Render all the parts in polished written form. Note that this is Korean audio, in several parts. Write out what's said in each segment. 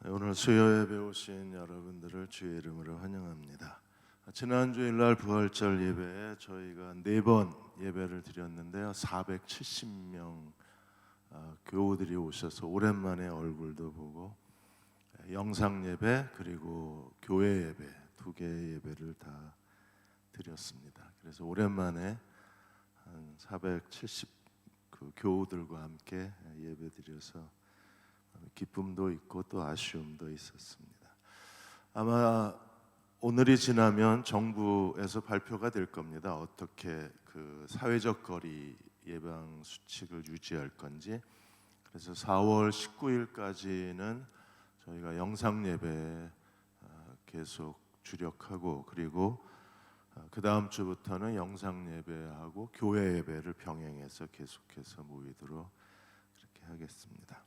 오늘 수요 예배 오신 여러분들을 주의 이름으로 환영합니다. 지난 주일날 부활절 예배에 저희가 4번 예배를 드렸는데요. 470명 교우들이 오셔서 오랜만에 얼굴도 보고 영상 예배 그리고 교회 예배 2개의 예배를 다 드렸습니다. 그래서 오랜만에 한 470 교우들과 함께 예배 드려서 기쁨도 있고 또 아쉬움도 있었습니다. 아마 오늘이 지나면 정부에서 발표가 될 겁니다. 어떻게 그 사회적 거리 예방 수칙을 유지할 건지. 그래서 4월 19일까지는 저희가 영상 예배에 계속 주력하고, 그리고 그 다음 주부터는 영상 예배하고 교회 예배를 병행해서 계속해서 모이도록 그렇게 하겠습니다.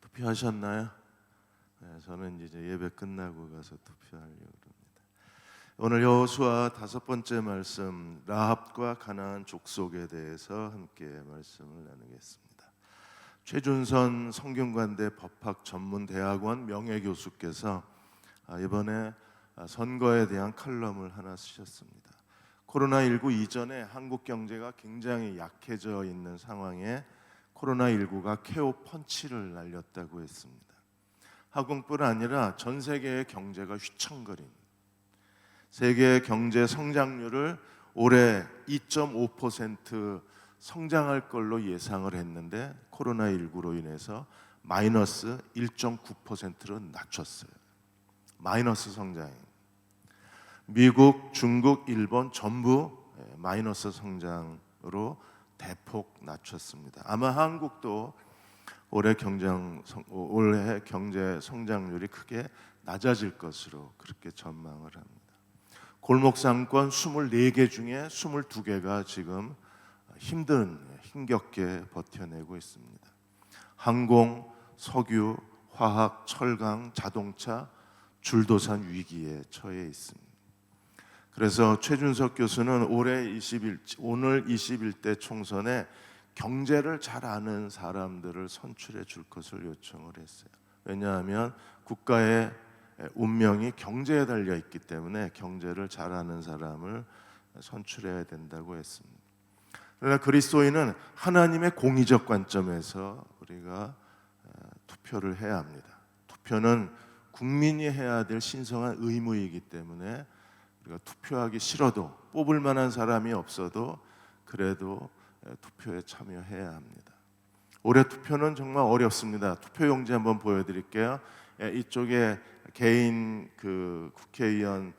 투표하셨나요? 네, 저는 이제 예배 끝나고 가서 투표하려고 합니다. 오늘 여호수아 5번째 말씀, 라합과 가나안 족속에 대해서 함께 말씀을 나누겠습니다. 최준선 성균관대 법학전문대학원 명예교수께서 이번에 선거에 대한 칼럼을 하나 쓰셨습니다. 코로나19 이전에 한국 경제가 굉장히 약해져 있는 상황에 코로나19가 KO 펀치를 날렸다고 했습니다. 한국뿐 아니라 전 세계의 경제가 휘청거립니다. 세계 경제 성장률을 올해 2.5% 성장할 걸로 예상을 했는데 코로나19로 인해서 마이너스 1.9%로 낮췄어요. 마이너스 성장입니다. 미국, 중국, 일본 전부 마이너스 성장으로 대폭 낮췄습니다. 아마 한국도 올해 경제 성장률이 크게 낮아질 것으로 그렇게 전망을 합니다. 골목상권 24개 중에 22개가 지금 힘겹게 버텨내고 있습니다. 항공, 석유, 화학, 철강, 자동차, 줄도산 위기에 처해 있습니다. 그래서 최준석 교수는 오늘 21대 총선에 경제를 잘 아는 사람들을 선출해 줄 것을 요청을 했어요. 왜냐하면 국가의 운명이 경제에 달려 있기 때문에 경제를 잘 아는 사람을 선출해야 된다고 했습니다. 그러나 그리스도인은 하나님의 공의적 관점에서 우리가 투표를 해야 합니다. 투표는 국민이 해야 될 신성한 의무이기 때문에 우리가 투표하기 싫어도, 뽑을 만한 사람이 없어도 그래도 투표에 참여해야 합니다. 올해 투표는 정말 어렵습니다. 투표용지 한번 보여드릴게요. 이쪽에 개인 국회의원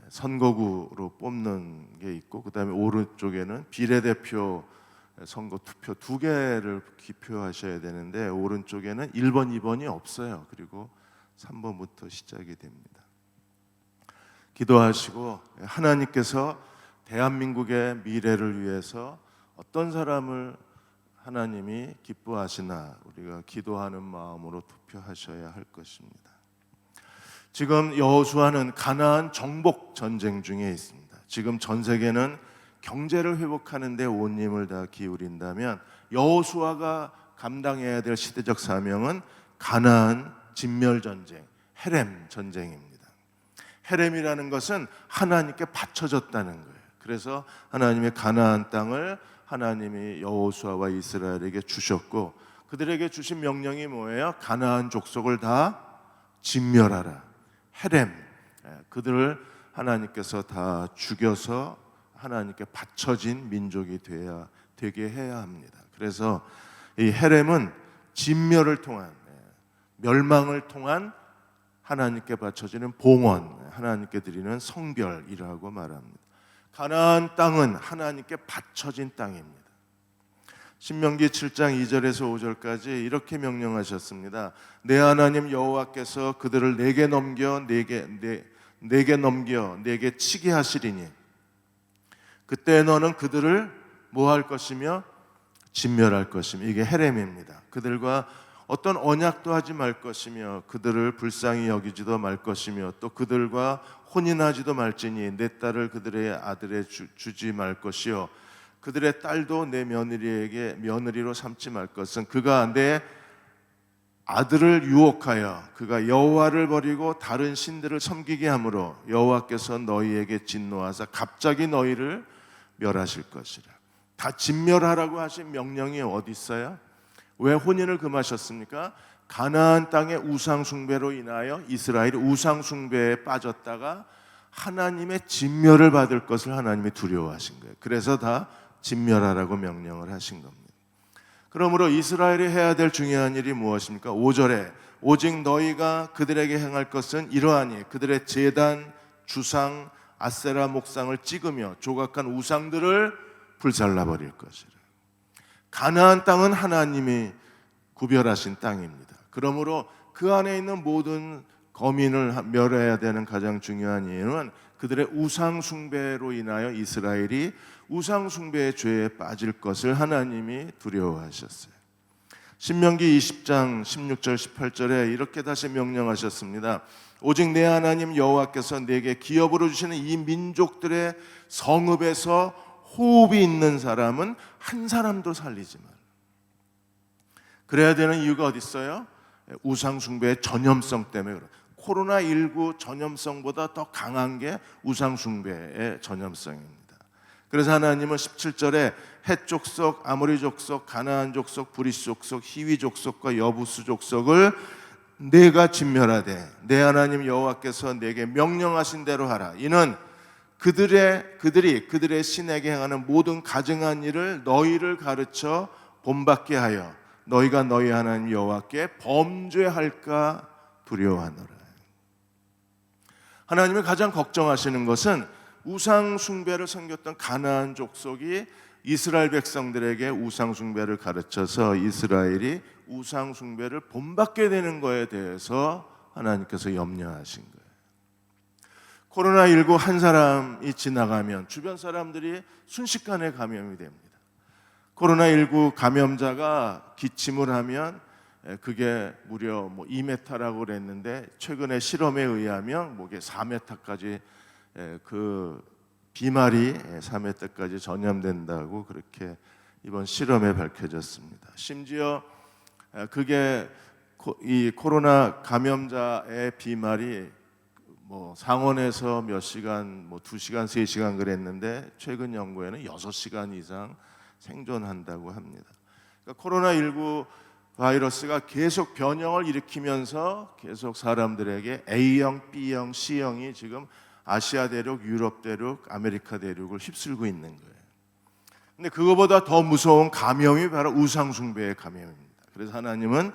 선거구로 뽑는 게 있고, 그 다음에 오른쪽에는 비례대표 선거 투표 2개를 기표하셔야 되는데 오른쪽에는 1번, 2번이 없어요. 그리고 3번부터 시작이 됩니다. 기도하시고 하나님께서 대한민국의 미래를 위해서 어떤 사람을 하나님이 기뻐하시나 우리가 기도하는 마음으로 투표하셔야 할 것입니다. 지금 여호수아는 가나안 정복 전쟁 중에 있습니다. 지금 전 세계는 경제를 회복하는 데 온 힘을 다 기울인다면 여호수아가 감당해야 될 시대적 사명은 가나안 진멸 전쟁, 헤렘 전쟁입니다. 헤렘이라는 것은 하나님께 바쳐졌다는 거예요. 그래서 하나님의 가나안 땅을 하나님이 여호수아와 이스라엘에게 주셨고, 그들에게 주신 명령이 뭐예요? 가나안 족속을 다 진멸하라. 헤렘, 그들을 하나님께서 다 죽여서 하나님께 바쳐진 민족이 되게 해야 합니다. 그래서 이 헤렘은 진멸을 통한, 멸망을 통한 하나님께 바쳐지는 봉헌, 하나님께 드리는 성별이라고 말합니다. 가나안 땅은 하나님께 바쳐진 땅입니다. 신명기 7장 2절에서 5절까지 이렇게 명령하셨습니다. 내 하나님 여호와께서 그들을 내게 넘겨 내게 치게 하시리니 그때 너는 그들을 뭐 할 것이며 진멸할 것이며, 이게 헤렘입니다. 그들과 어떤 언약도 하지 말 것이며 그들을 불쌍히 여기지도 말 것이며 또 그들과 혼인하지도 말지니 내 딸을 그들의 아들에 주지 말 것이요 그들의 딸도 내 며느리에게 며느리로 삼지 말 것은 그가 내 아들을 유혹하여 그가 여호와를 버리고 다른 신들을 섬기게 함으로 여호와께서 너희에게 진노하사 갑자기 너희를 멸하실 것이라. 다 진멸하라고 하신 명령이 어디 있어요? 왜 혼인을 금하셨습니까? 가나안 땅의 우상 숭배로 인하여 이스라엘이 우상 숭배에 빠졌다가 하나님의 진멸을 받을 것을 하나님이 두려워하신 거예요. 그래서 다 진멸하라고 명령을 하신 겁니다. 그러므로 이스라엘이 해야 될 중요한 일이 무엇입니까? 5절에 오직 너희가 그들에게 행할 것은 이러하니 그들의 제단, 주상, 아세라 목상을 찍으며 조각한 우상들을 불살라버릴 것이라. 가나안 땅은 하나님이 구별하신 땅입니다. 그러므로 그 안에 있는 모든 거민을 멸해야 되는 가장 중요한 이유는 그들의 우상 숭배로 인하여 이스라엘이 우상 숭배의 죄에 빠질 것을 하나님이 두려워하셨어요. 신명기 20장 16절 18절에 이렇게 다시 명령하셨습니다. 오직 내 하나님 여호와께서 내게 기업으로 주시는 이 민족들의 성읍에서 호흡이 있는 사람은 한 사람도 살리지 말라. 그래야 되는 이유가 어디 있어요? 우상 숭배의 전염성 때문에 그래요. 코로나19 전염성보다 더 강한 게 우상 숭배의 전염성입니다. 그래서 하나님은 17절에 헷 족속, 아모리 족속, 가나안 족속, 브리스 족속, 히위 족속과 여부스 족속을 내가 진멸하되 내 하나님 여호와께서 내게 명령하신 대로 하라. 이는 그들이 그들의 신에게 행하는 모든 가증한 일을 너희를 가르쳐 본받게 하여 너희가 너희 하나님 여호와께 범죄할까 두려워하노라. 하나님이 가장 걱정하시는 것은 우상 숭배를 섬겼던 가나안 족속이 이스라엘 백성들에게 우상 숭배를 가르쳐서 이스라엘이 우상 숭배를 본받게 되는 것에 대해서 하나님께서 염려하신 거예요. 코로나19 한 사람이 지나가면 주변 사람들이 순식간에 감염이 됩니다. 코로나19 감염자가 기침을 하면 그게 무려 2m라고 그랬는데 최근에 실험에 의하면 목에 4m까지 그 비말이 3m까지 전염된다고 그렇게 이번 실험에 밝혀졌습니다. 심지어 그게 이 코로나 감염자의 비말이 상원에서 몇 시간, 2시간, 3시간 그랬는데 최근 연구에는 6시간 이상 생존한다고 합니다. 그러니까 코로나19 바이러스가 계속 변형을 일으키면서 계속 사람들에게 A형, B형, C형이 지금 아시아 대륙, 유럽 대륙, 아메리카 대륙을 휩쓸고 있는 거예요. 근데 그거보다 더 무서운 감염이 바로 우상 숭배의 감염입니다. 그래서 하나님은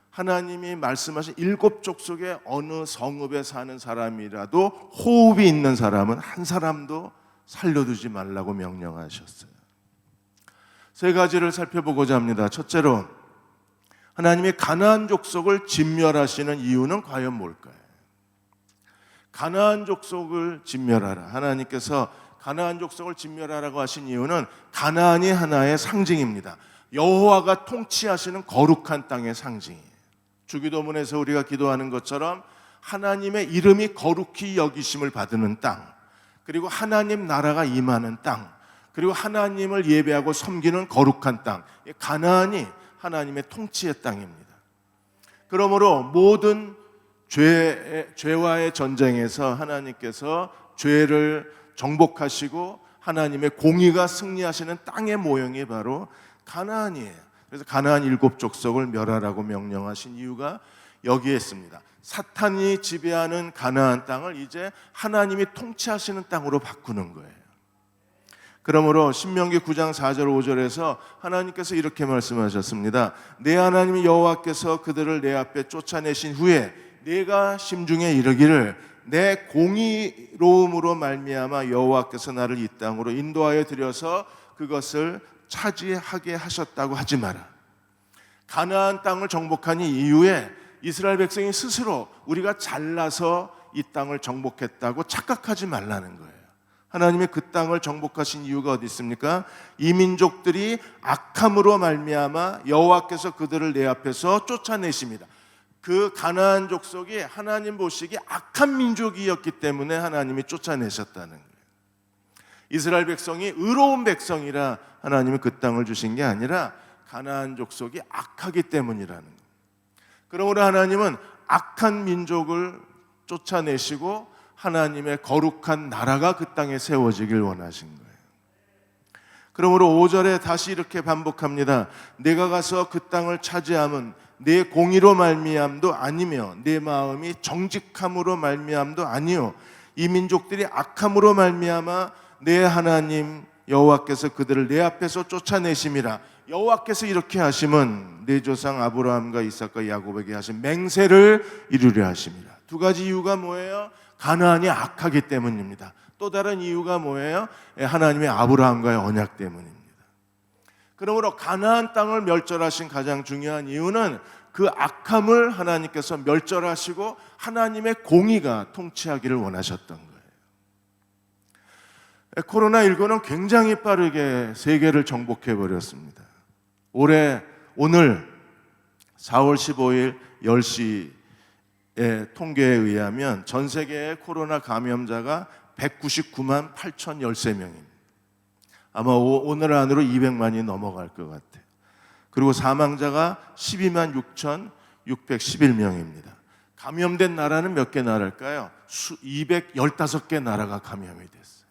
하나님이 말씀하신 7족속의 어느 성읍에 사는 사람이라도 호흡이 있는 사람은 한 사람도 살려두지 말라고 명령하셨어요. 세 가지를 살펴보고자 합니다. 첫째로 하나님이 가나안 족속을 진멸하시는 이유는 과연 뭘까요? 가나안 족속을 진멸하라. 하나님께서 가나안 족속을 진멸하라고 하신 이유는 가나안이 하나의 상징입니다. 여호와가 통치하시는 거룩한 땅의 상징이에요. 주기도문에서 우리가 기도하는 것처럼 하나님의 이름이 거룩히 여기심을 받는 땅, 그리고 하나님 나라가 임하는 땅, 그리고 하나님을 예배하고 섬기는 거룩한 땅, 가나안이 하나님의 통치의 땅입니다. 그러므로 모든 죄와의 전쟁에서 하나님께서 죄를 정복하시고 하나님의 공의가 승리하시는 땅의 모형이 바로 가나안이에요. 그래서 가나안 7족속을 멸하라고 명령하신 이유가 여기에 있습니다. 사탄이 지배하는 가나안 땅을 이제 하나님이 통치하시는 땅으로 바꾸는 거예요. 그러므로 신명기 9장 4절 5절에서 하나님께서 이렇게 말씀하셨습니다. 내 하나님 여호와께서 그들을 내 앞에 쫓아내신 후에 내가 심중에 이르기를 내 공의로움으로 말미암아 여호와께서 나를 이 땅으로 인도하여 들여서 그것을 차지하게 하셨다고 하지 마라. 가나안 땅을 정복한 이후에 이스라엘 백성이 스스로 우리가 잘나서 이 땅을 정복했다고 착각하지 말라는 거예요. 하나님이 그 땅을 정복하신 이유가 어디 있습니까? 이 민족들이 악함으로 말미암아 여호와께서 그들을 내 앞에서 쫓아내십니다. 그 가나안 족속이 하나님 보시기에 악한 민족이었기 때문에 하나님이 쫓아내셨다는 거예요. 이스라엘 백성이 의로운 백성이라 하나님이 그 땅을 주신 게 아니라 가나안 족속이 악하기 때문이라는 거예요. 그러므로 하나님은 악한 민족을 쫓아내시고 하나님의 거룩한 나라가 그 땅에 세워지길 원하신 거예요. 그러므로 5절에 다시 이렇게 반복합니다. 내가 가서 그 땅을 차지함은 내 공의로 말미암도 아니며 내 마음이 정직함으로 말미암도 아니요 이 민족들이 악함으로 말미암아 내 하나님 여호와께서 그들을 내 앞에서 쫓아내심이라. 여호와께서 이렇게 하심은 내 조상 아브라함과 이삭과 야곱에게 하신 맹세를 이루려 하심이라. 두 가지 이유가 뭐예요? 가나안이 악하기 때문입니다. 또 다른 이유가 뭐예요? 하나님의 아브라함과의 언약 때문입니다. 그러므로 가나안 땅을 멸절하신 가장 중요한 이유는 그 악함을 하나님께서 멸절하시고 하나님의 공의가 통치하기를 원하셨던 거예요. 코로나19는 굉장히 빠르게 세계를 정복해 버렸습니다. 오늘 4월 15일 10시의 통계에 의하면 전 세계의 코로나 감염자가 199만 8,013명입니다. 아마 오늘 안으로 200만이 넘어갈 것 같아요. 그리고 사망자가 12만 6,611명입니다. 감염된 나라는 몇 개 나라일까요? 215개 나라가 감염이 됐어요.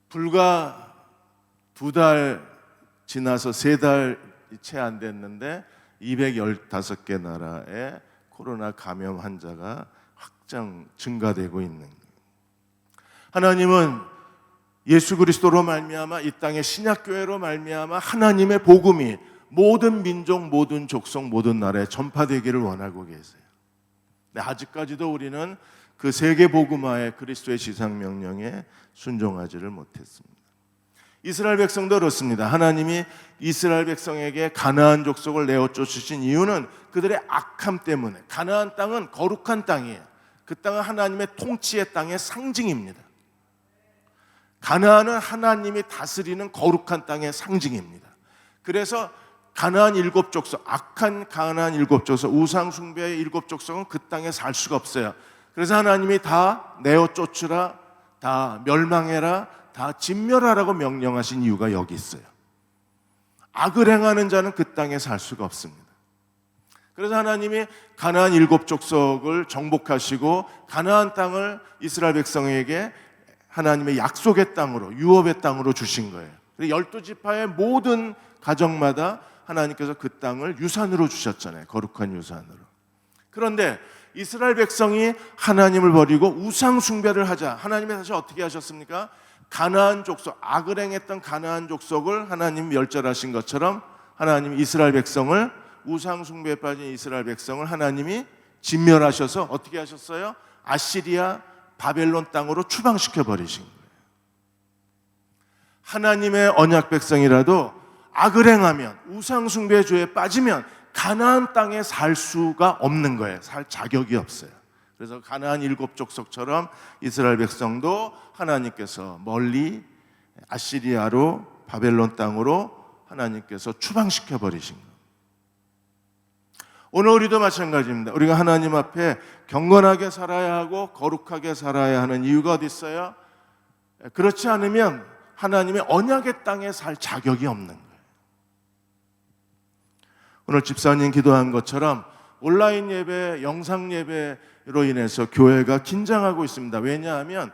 불과 2달 지나서 3달 채 안 됐는데 215개 나라의 코로나 감염 환자가 증가되고 있는 거예요. 하나님은 예수 그리스도로 말미암아 이 땅의 신약교회로 말미암아 하나님의 복음이 모든 민족, 모든 족속, 모든 나라에 전파되기를 원하고 계세요. 근데 아직까지도 우리는 그 세계 복음화의 그리스도의 지상 명령에 순종하지를 못했습니다. 이스라엘 백성도 그렇습니다. 하나님이 이스라엘 백성에게 가나안 족속을 내어 쫓으신 이유는 그들의 악함 때문에. 가나안 땅은 거룩한 땅이에요. 그 땅은 하나님의 통치의 땅의 상징입니다. 가나안은 하나님이 다스리는 거룩한 땅의 상징입니다. 그래서 가나안 7족속, 악한 가나안 7족속, 우상 숭배의 7족속은 그 땅에 살 수가 없어요. 그래서 하나님이 다 내어 쫓으라, 다 멸망해라, 다 진멸하라고 명령하신 이유가 여기 있어요. 악을 행하는 자는 그 땅에 살 수가 없습니다. 그래서 하나님이 가나안 7족속을 정복하시고 가나안 땅을 이스라엘 백성에게 하나님의 약속의 땅으로, 유업의 땅으로 주신 거예요. 12지파의 모든 가정마다 하나님께서 그 땅을 유산으로 주셨잖아요. 거룩한 유산으로. 그런데 이스라엘 백성이 하나님을 버리고 우상 숭배를 하자. 하나님이 다시 어떻게 하셨습니까? 가나안 족속, 악을 행했던 가나안 족속을 하나님 멸절하신 것처럼 하나님이 이스라엘 백성을, 우상 숭배에 빠진 이스라엘 백성을 하나님이 진멸하셔서 어떻게 하셨어요? 아시리아, 바벨론 땅으로 추방시켜 버리신 거예요. 하나님의 언약 백성이라도 악을 행하면, 우상 숭배의 죄에 빠지면 가나안 땅에 살 수가 없는 거예요. 살 자격이 없어요. 그래서 가나안 7족속처럼 이스라엘 백성도 하나님께서 멀리 아시리아로, 바벨론 땅으로 하나님께서 추방시켜 버리신 거예요. 오늘 우리도 마찬가지입니다. 우리가 하나님 앞에 경건하게 살아야 하고 거룩하게 살아야 하는 이유가 어디 있어요? 그렇지 않으면 하나님의 언약의 땅에 살 자격이 없는 거예요. 오늘 집사님 기도한 것처럼 온라인 예배, 영상 예배로 인해서 교회가 긴장하고 있습니다. 왜냐하면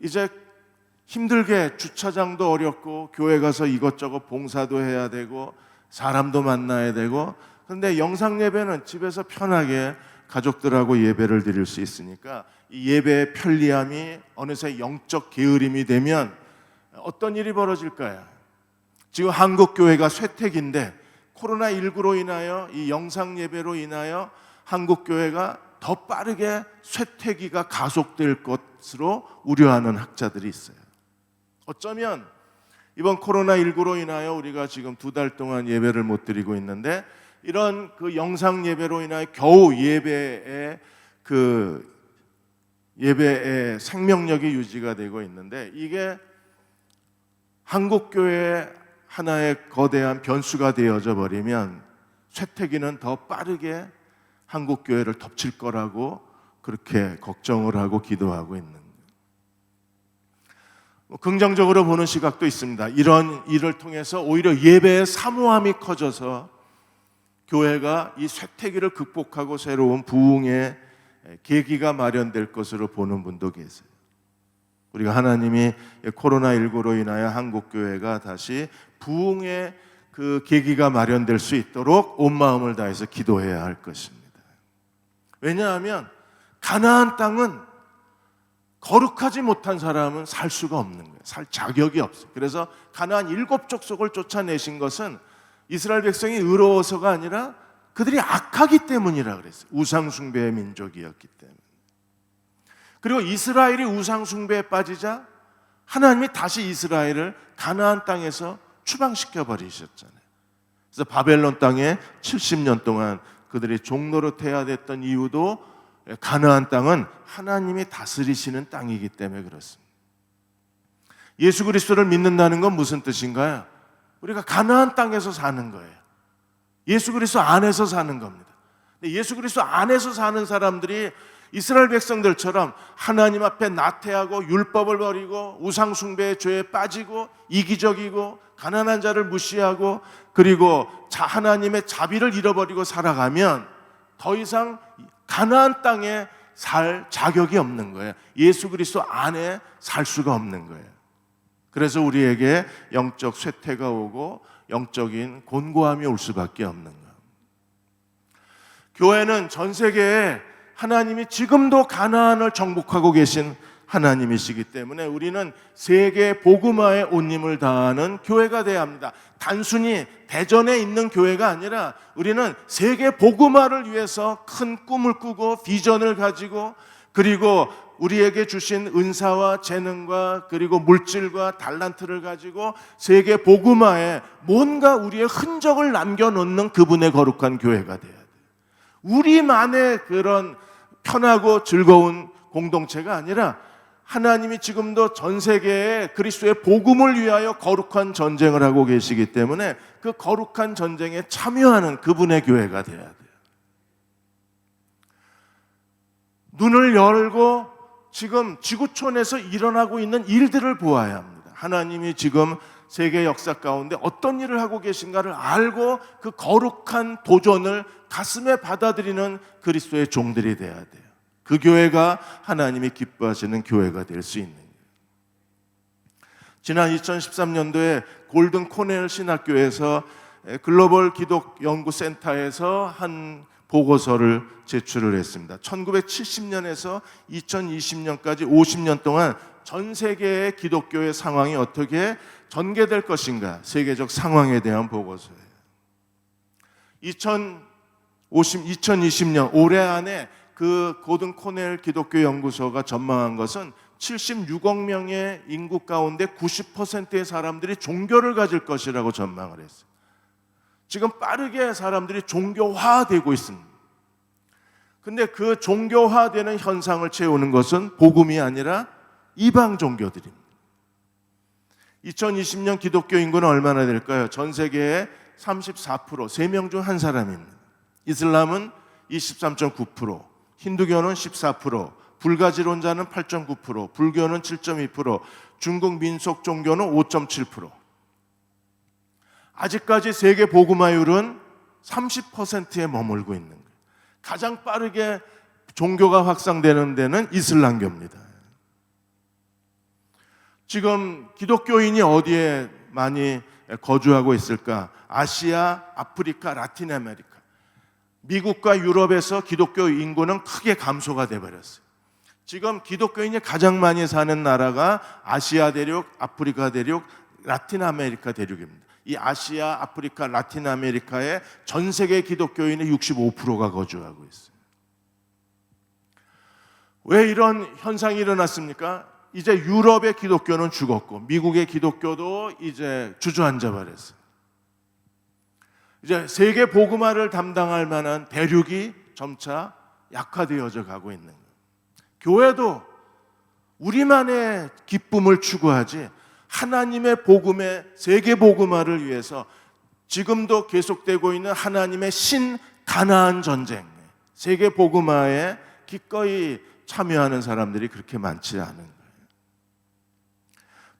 이제 힘들게 주차장도 어렵고 교회 가서 이것저것 봉사도 해야 되고 사람도 만나야 되고, 그런데 영상 예배는 집에서 편하게 가족들하고 예배를 드릴 수 있으니까 이 예배의 편리함이 어느새 영적 게으름이 되면 어떤 일이 벌어질까요? 지금 한국 교회가 쇠퇴기인데 코로나19로 인하여, 이 영상 예배로 인하여 한국 교회가 더 빠르게 쇠퇴기가 가속될 것으로 우려하는 학자들이 있어요. 어쩌면 이번 코로나19로 인하여 우리가 지금 2달 동안 예배를 못 드리고 있는데, 이런 그 영상 예배로 인하여 겨우 예배의 생명력이 유지가 되고 있는데, 이게 한국 교회의 하나의 거대한 변수가 되어져 버리면 쇠퇴기는 더 빠르게 한국 교회를 덮칠 거라고 그렇게 걱정을 하고 기도하고 있는 거예요. 긍정적으로 보는 시각도 있습니다. 이런 일을 통해서 오히려 예배의 사모함이 커져서 교회가 이 쇠퇴기를 극복하고 새로운 부흥의 계기가 마련될 것으로 보는 분도 계세요. 우리가 하나님이 코로나19로 인하여 한국교회가 다시 부흥의 그 계기가 마련될 수 있도록 온 마음을 다해서 기도해야 할 것입니다. 왜냐하면 가나안 땅은 거룩하지 못한 사람은 살 수가 없는 거예요. 살 자격이 없어요. 그래서 가나안 7족속을 쫓아내신 것은 이스라엘 백성이 의로워서가 아니라 그들이 악하기 때문이라 그랬어요. 우상 숭배의 민족이었기 때문에. 그리고 이스라엘이 우상 숭배에 빠지자 하나님이 다시 이스라엘을 가나안 땅에서 추방시켜 버리셨잖아요. 그래서 바벨론 땅에 70년 동안 그들이 종노릇해야 됐던 이유도 가나안 땅은 하나님이 다스리시는 땅이기 때문에 그렇습니다. 예수 그리스도를 믿는다는 건 무슨 뜻인가요? 우리가 가나안 땅에서 사는 거예요. 예수 그리스도 안에서 사는 겁니다. 예수 그리스도 안에서 사는 사람들이 이스라엘 백성들처럼 하나님 앞에 나태하고 율법을 버리고 우상 숭배의 죄에 빠지고 이기적이고 가난한 자를 무시하고 그리고 하나님의 자비를 잃어버리고 살아가면 더 이상 가나안 땅에 살 자격이 없는 거예요. 예수 그리스도 안에 살 수가 없는 거예요. 그래서 우리에게 영적 쇠퇴가 오고 영적인 곤고함이 올 수밖에 없는 거예요. 교회는 전 세계에 하나님이 지금도 가나안을 정복하고 계신 하나님이시기 때문에 우리는 세계 복음화에 온 힘을 다하는 교회가 되어야 합니다. 단순히 대전에 있는 교회가 아니라 우리는 세계 복음화를 위해서 큰 꿈을 꾸고 비전을 가지고 그리고 우리에게 주신 은사와 재능과 그리고 물질과 달란트를 가지고 세계 복음화에 뭔가 우리의 흔적을 남겨놓는 그분의 거룩한 교회가 되어야 돼요. 우리만의 그런 편하고 즐거운 공동체가 아니라 하나님이 지금도 전 세계에 그리스도의 복음을 위하여 거룩한 전쟁을 하고 계시기 때문에 그 거룩한 전쟁에 참여하는 그분의 교회가 되어야 돼요. 눈을 열고 지금 지구촌에서 일어나고 있는 일들을 보아야 합니다. 하나님이 지금 세계 역사 가운데 어떤 일을 하고 계신가를 알고 그 거룩한 도전을 가슴에 받아들이는 그리스도의 종들이 되어야 돼요. 그 교회가 하나님이 기뻐하시는 교회가 될 수 있는 거예요. 지난 2013년도에 골든 코넬 신학교에서 글로벌 기독 연구센터에서 한 보고서를 제출을 했습니다. 1970년에서 2020년까지 50년 동안 전 세계의 기독교의 상황이 어떻게 전개될 것인가, 세계적 상황에 대한 보고서예요. 2020년 올해 안에 그 골든 코넬 기독교 연구소가 전망한 것은 76억 명의 인구 가운데 90%의 사람들이 종교를 가질 것이라고 전망을 했어요. 지금 빠르게 사람들이 종교화되고 있습니다. 근데 그 종교화되는 현상을 채우는 것은 복음이 아니라 이방 종교들입니다. 2020년 기독교 인구는 얼마나 될까요? 전 세계의 34%, 3명 중 한 사람입니다. 이슬람은 23.9%, 힌두교는 14%, 불가지론자는 8.9%, 불교는 7.2%, 중국 민속 종교는 5.7%. 아직까지 세계 복음화율은 30%에 머물고 있는 거예요. 가장 빠르게 종교가 확산되는 데는 이슬람교입니다. 지금 기독교인이 어디에 많이 거주하고 있을까? 아시아, 아프리카, 라틴 아메리카. 미국과 유럽에서 기독교 인구는 크게 감소가 돼버렸어요. 지금 기독교인이 가장 많이 사는 나라가 아시아 대륙, 아프리카 대륙, 라틴 아메리카 대륙입니다. 이 아시아, 아프리카, 라틴 아메리카의 전 세계 기독교인의 65%가 거주하고 있어요. 왜 이런 현상이 일어났습니까? 이제 유럽의 기독교는 죽었고 미국의 기독교도 이제 주저앉아 버렸어요. 이제 세계 복음화를 담당할 만한 대륙이 점차 약화되어져 가고 있는 거예요. 교회도 우리만의 기쁨을 추구하지 하나님의 복음의 세계 복음화를 위해서 지금도 계속되고 있는 하나님의 신가나안 전쟁, 세계 복음화에 기꺼이 참여하는 사람들이 그렇게 많지 않은 거예요.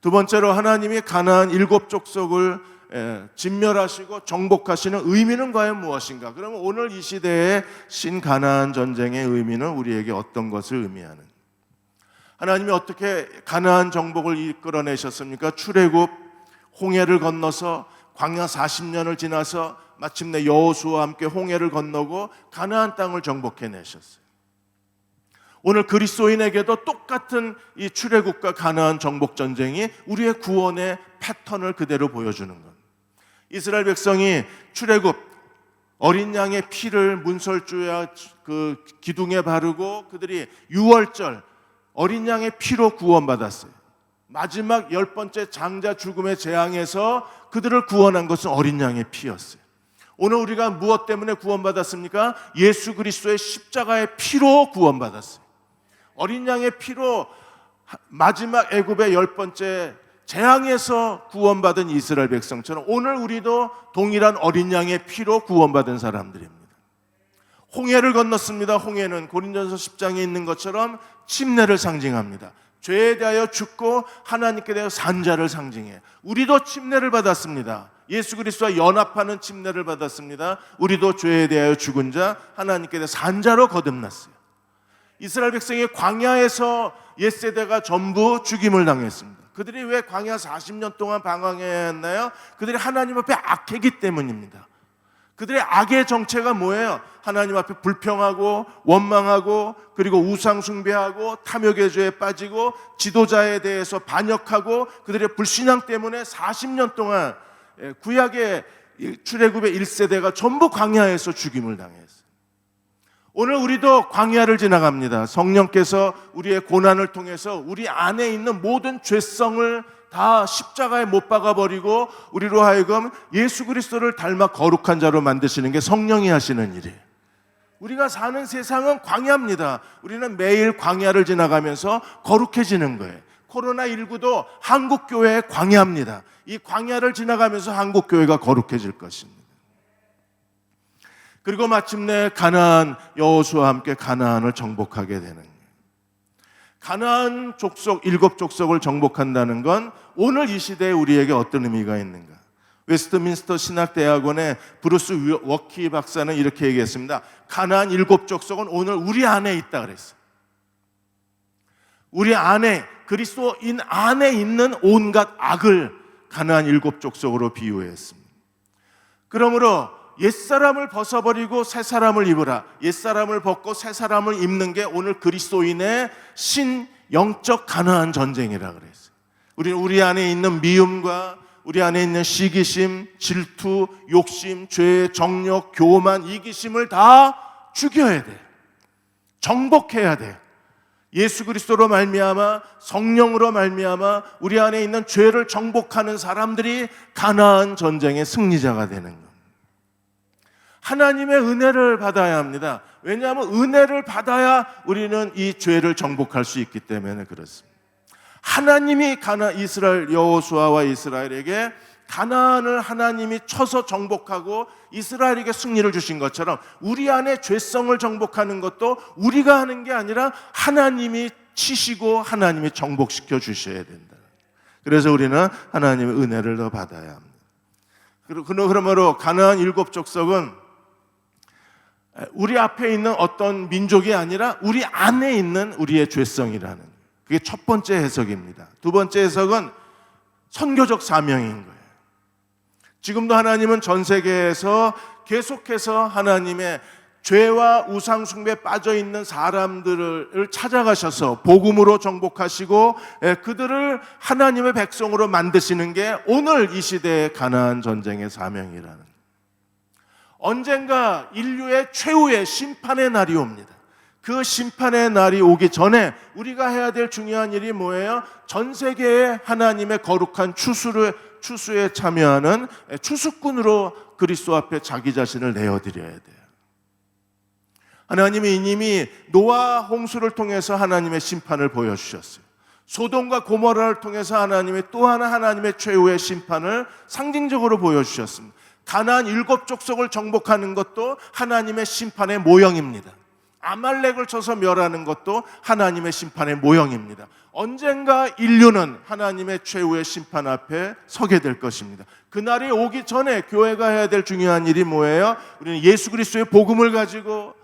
두 번째로 하나님이 가나안 7족속을 진멸하시고 정복하시는 의미는 과연 무엇인가? 그러면 오늘 이 시대의 신가나안 전쟁의 의미는 우리에게 어떤 것을 의미하는? 하나님이 어떻게 가나안 정복을 이끌어내셨습니까? 출애굽, 홍해를 건너서 광야 40년을 지나서 마침내 여호수아와 함께 홍해를 건너고 가나안 땅을 정복해내셨어요. 오늘 그리스도인에게도 똑같은 이 출애굽과 가나안 정복 전쟁이 우리의 구원의 패턴을 그대로 보여주는 것. 이스라엘 백성이 출애굽 어린 양의 피를 문설주야 그 기둥에 바르고 그들이 유월절 어린 양의 피로 구원받았어요. 마지막 10번째 장자 죽음의 재앙에서 그들을 구원한 것은 어린 양의 피였어요. 오늘 우리가 무엇 때문에 구원받았습니까? 예수 그리스도의 십자가의 피로 구원받았어요. 어린 양의 피로 마지막 애굽의 10번째 재앙에서 구원받은 이스라엘 백성처럼 오늘 우리도 동일한 어린 양의 피로 구원받은 사람들입니다. 홍해를 건넜습니다. 홍해는 고린도전서 10장에 있는 것처럼 침례를 상징합니다. 죄에 대하여 죽고 하나님께 대하여 산 자를 상징해. 우리도 침례를 받았습니다. 예수 그리스도와 연합하는 침례를 받았습니다. 우리도 죄에 대하여 죽은 자, 하나님께 대하여 산 자로 거듭났어요. 이스라엘 백성이 광야에서 옛세대가 전부 죽임을 당했습니다. 그들이 왜 광야 40년 동안 방황해야 했나요? 그들이 하나님 앞에 악했기 때문입니다. 그들의 악의 정체가 뭐예요? 하나님 앞에 불평하고 원망하고 그리고 우상 숭배하고 탐욕의 죄에 빠지고 지도자에 대해서 반역하고 그들의 불신앙 때문에 40년 동안 구약의 출애굽의 1세대가 전부 광야에서 죽임을 당했어요. 오늘 우리도 광야를 지나갑니다. 성령께서 우리의 고난을 통해서 우리 안에 있는 모든 죄성을 다 십자가에 못 박아버리고 우리로 하여금 예수 그리스도를 닮아 거룩한 자로 만드시는 게 성령이 하시는 일이에요. 우리가 사는 세상은 광야입니다. 우리는 매일 광야를 지나가면서 거룩해지는 거예요. 코로나19도 한국교회의 광야입니다. 이 광야를 지나가면서 한국교회가 거룩해질 것입니다. 그리고 마침내 가나안 여호수아와 함께 가나안을 정복하게 되는 거예요. 가나안 족속 7족속을 정복한다는 건 오늘 이 시대에 우리에게 어떤 의미가 있는가? 웨스트민스터 신학대학원의 브루스 워키 박사는 이렇게 얘기했습니다. 가나안 7족속은 오늘 우리 안에 있다 그랬어요. 우리 안에 그리스도인 안에 있는 온갖 악을 가나안 7족속으로 비유했습니다. 그러므로 옛사람을 벗어버리고 새사람을 입으라. 옛사람을 벗고 새사람을 입는 게 오늘 그리스도인의 신영적 가나안 전쟁이라 그랬어요. 우리는 우리 안에 있는 미움과 우리 안에 있는 시기심, 질투, 욕심, 죄, 정욕, 교만, 이기심을 다 죽여야 돼. 정복해야 돼. 예수 그리스도로 말미암아 성령으로 말미암아 우리 안에 있는 죄를 정복하는 사람들이 가나안 전쟁의 승리자가 되는 거예요. 하나님의 은혜를 받아야 합니다. 왜냐하면 은혜를 받아야 우리는 이 죄를 정복할 수 있기 때문에 그렇습니다. 하나님이 이스라엘 여호수아와 이스라엘에게 가나안을 하나님이 쳐서 정복하고 이스라엘에게 승리를 주신 것처럼 우리 안에 죄성을 정복하는 것도 우리가 하는 게 아니라 하나님이 치시고 하나님이 정복시켜 주셔야 된다. 그래서 우리는 하나님의 은혜를 더 받아야 합니다. 그러므로 가나안 7족속은 우리 앞에 있는 어떤 민족이 아니라 우리 안에 있는 우리의 죄성이라는, 그게 첫 번째 해석입니다. 두 번째 해석은 선교적 사명인 거예요. 지금도 하나님은 전 세계에서 계속해서 하나님의 죄와 우상 숭배에 빠져 있는 사람들을 찾아가셔서 복음으로 정복하시고 그들을 하나님의 백성으로 만드시는 게 오늘 이 시대의 가나안 전쟁의 사명이라는 거예요. 언젠가 인류의 최후의 심판의 날이 옵니다. 그 심판의 날이 오기 전에 우리가 해야 될 중요한 일이 뭐예요? 전 세계의 하나님의 거룩한 추수에 참여하는 추수꾼으로 그리스도 앞에 자기 자신을 내어드려야 돼요. 하나님이 이미 노아 홍수를 통해서 하나님의 심판을 보여주셨어요. 소돔과 고모라를 통해서 하나님의 또 하나 하나님의 최후의 심판을 상징적으로 보여주셨습니다. 가나안 7족속을 정복하는 것도 하나님의 심판의 모형입니다. 아말렉을 쳐서 멸하는 것도 하나님의 심판의 모형입니다. 언젠가 인류는 하나님의 최후의 심판 앞에 서게 될 것입니다. 그날이 오기 전에 교회가 해야 될 중요한 일이 뭐예요? 우리는 예수 그리스도의 복음을 가지고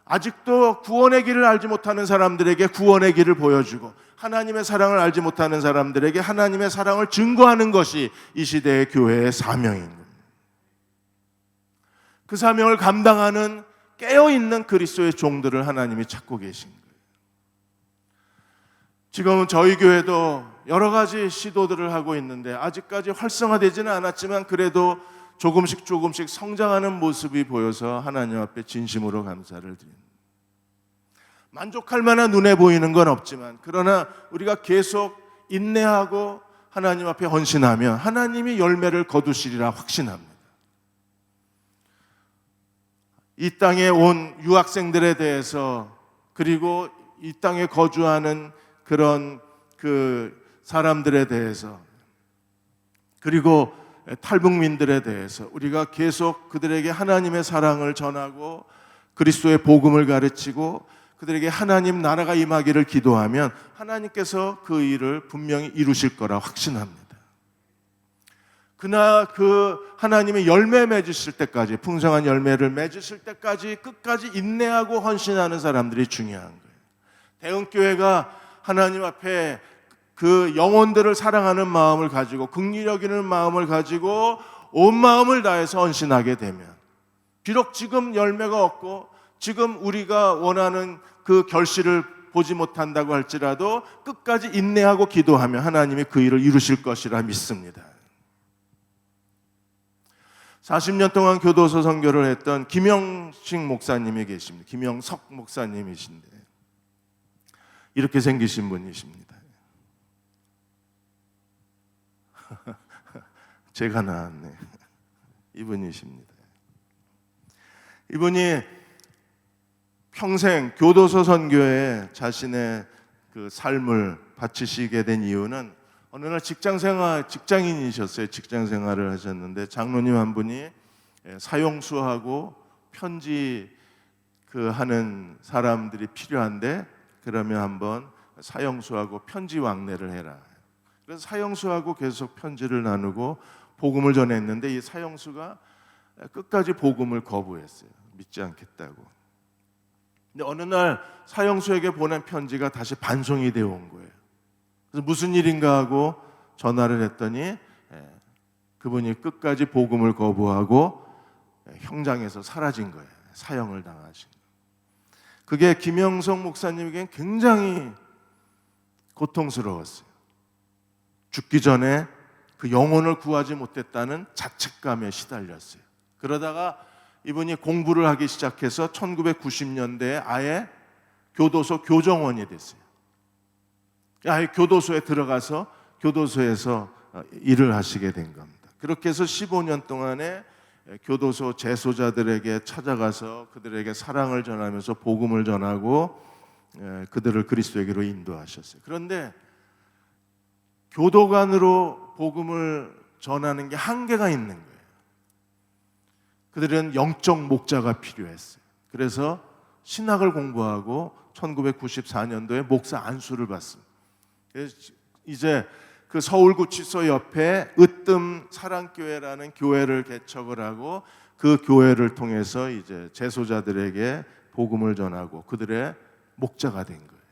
아직도 구원의 길을 알지 못하는 사람들에게 구원의 길을 보여주고, 하나님의 사랑을 알지 못하는 사람들에게 하나님의 사랑을 증거하는 것이 이 시대의 교회의 사명인 겁니다. 그 사명을 감당하는 깨어있는 그리스도의 종들을 하나님이 찾고 계신 거예요. 지금 저희 교회도 여러 가지 시도들을 하고 있는데 아직까지 활성화되지는 않았지만 그래도 조금씩 성장하는 모습이 보여서 하나님 앞에 진심으로 감사를 드립니다. 만족할 만한 눈에 보이는 건 없지만, 그러나 우리가 계속 인내하고 하나님 앞에 헌신하면 하나님이 열매를 거두시리라 확신합니다. 이 땅에 온 유학생들에 대해서, 그리고 이 땅에 거주하는 그런 그 사람들에 대해서, 그리고 탈북민들에 대해서 우리가 계속 그들에게 하나님의 사랑을 전하고 그리스도의 복음을 가르치고 그들에게 하나님 나라가 임하기를 기도하면 하나님께서 그 일을 분명히 이루실 거라 확신합니다. 그러나 그 하나님의 열매 맺으실 때까지, 풍성한 열매를 맺으실 때까지 끝까지 인내하고 헌신하는 사람들이 중요한 거예요. 대흥교회가 하나님 앞에 그 영혼들을 사랑하는 마음을 가지고, 긍휼히 여기는 마음을 가지고 온 마음을 다해서 헌신하게 되면, 비록 지금 열매가 없고 지금 우리가 원하는 그 결실을 보지 못한다고 할지라도 끝까지 인내하고 기도하면 하나님이 그 일을 이루실 것이라 믿습니다. 40년 동안 교도소 선교를 했던 김영식 목사님이 계십니다. 김영석 목사님이신데 이렇게 생기신 분이십니다. 제가 낳았네. 이분이십니다. 이분이 평생 교도소 선교에 자신의 그 삶을 바치시게 된 이유는, 어느 날 직장인이셨어요. 직장 생활을 하셨는데 장로님 한 분이 사형수하고 편지 하는 사람들이 필요한데 그러면 한번 사형수하고 편지 왕래를 해라. 그래서 사형수하고 계속 편지를 나누고 복음을 전했는데 이 사형수가 끝까지 복음을 거부했어요. 믿지 않겠다고. 근데 어느 날 사형수에게 보낸 편지가 다시 반송이 되어 온 거예요. 그래서 무슨 일인가 하고 전화를 했더니 그분이 끝까지 복음을 거부하고 형장에서 사라진 거예요. 사형을 당하신 거예요. 그게 김영석 목사님에겐 굉장히 고통스러웠어요. 죽기 전에 그 영혼을 구하지 못했다는 자책감에 시달렸어요. 그러다가 이분이 공부를 하기 시작해서 1990년대에 아예 교도소 교정원이 됐어요. 아예 교도소에 들어가서 교도소에서 일을 하시게 된 겁니다. 그렇게 해서 15년 동안에 교도소 재소자들에게 찾아가서 그들에게 사랑을 전하면서 복음을 전하고 그들을 그리스도에게로 인도하셨어요. 그런데 교도관으로 복음을 전하는 게 한계가 있는 거예요. 그들은 영적 목자가 필요했어요. 그래서 신학을 공부하고 1994년도에 목사 안수를 받습니다. 그래서 이제 그 서울구치소 옆에 으뜸 사랑교회라는 교회를 개척을 하고 그 교회를 통해서 이제 재소자들에게 복음을 전하고 그들의 목자가 된 거예요.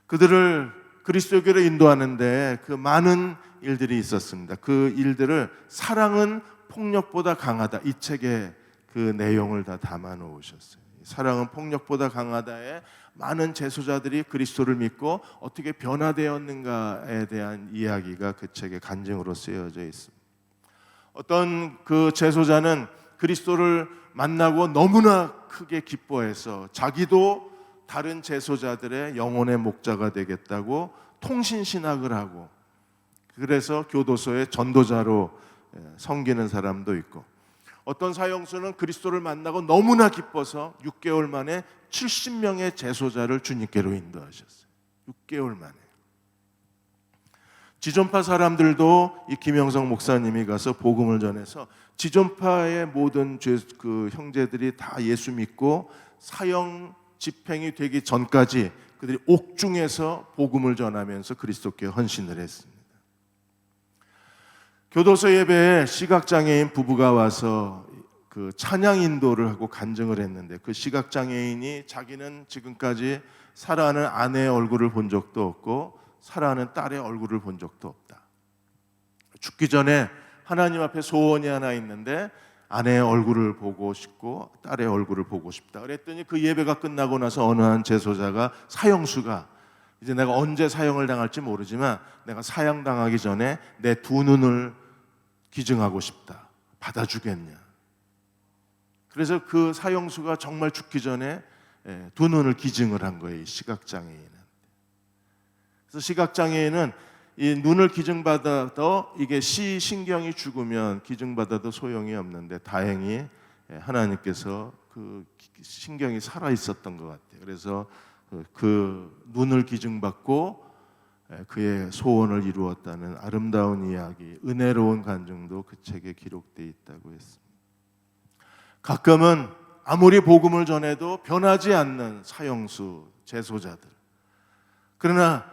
그들을 그리스도교로 인도하는데 그 많은 일들이 있었습니다. 그 일들을 사랑은 폭력보다 강하다, 이 책에 그 내용을 다 담아 놓으셨어요. 사랑은 폭력보다 강하다에 많은 재소자들이 그리스도를 믿고 어떻게 변화되었는가에 대한 이야기가 그 책에 간증으로 쓰여져 있습니다. 어떤 그 재소자는 그리스도를 만나고 너무나 크게 기뻐해서 자기도 다른 재소자들의 영혼의 목자가 되겠다고 통신신학을 하고, 그래서 교도소의 전도자로 섬기는 사람도 있고, 어떤 사형수는 그리스도를 만나고 너무나 기뻐서 6개월 만에 70명의 재소자를 주님께로 인도하셨어요. 6개월 만에. 지존파 사람들도 이 김영성 목사님이 가서 복음을 전해서 지존파의 모든 그 형제들이 다 예수 믿고 사형 집행이 되기 전까지 그들이 옥중에서 복음을 전하면서 그리스도께 헌신을 했습니다. 교도소 예배에 시각장애인 부부가 와서 그 찬양 인도를 하고 간증을 했는데, 그 시각장애인이 자기는 지금까지 살아가는 아내의 얼굴을 본 적도 없고 살아가는 딸의 얼굴을 본 적도 없다. 죽기 전에 하나님 앞에 소원이 하나 있는데 아내의 얼굴을 보고 싶고 딸의 얼굴을 보고 싶다. 그랬더니 그 예배가 끝나고 나서 어느 한 재소자가, 사형수가, 이제 내가 언제 사형을 당할지 모르지만 내가 사형당하기 전에 내 두 눈을 기증하고 싶다. 받아주겠냐. 그래서 그 사형수가 정말 죽기 전에 두 눈을 기증을 한 거예요, 시각장애인은. 그래서 시각장애인은 이 눈을 기증받아도 이게 시신경이 죽으면 기증받아도 소용이 없는데 다행히 하나님께서 그 신경이 살아 있었던 것 같아요. 그래서 그 눈을 기증받고 그의 소원을 이루었다는 아름다운 이야기, 은혜로운 간증도 그 책에 기록되어 있다고 했습니다. 가끔은 아무리 복음을 전해도 변하지 않는 사형수, 재소자들, 그러나